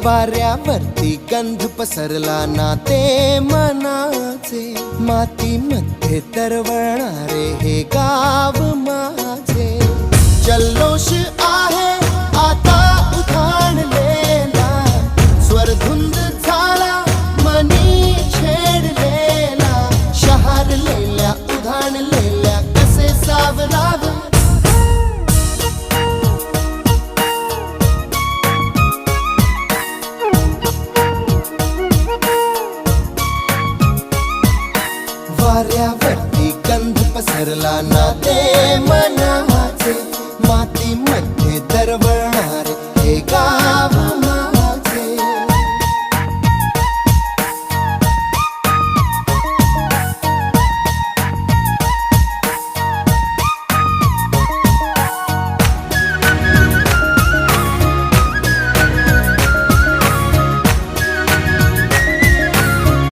वाऱ्यावरती गंध पसरला ना ते मनाचे, मातीमध्ये तरवळणारे हे गाव माझे. जल्लोष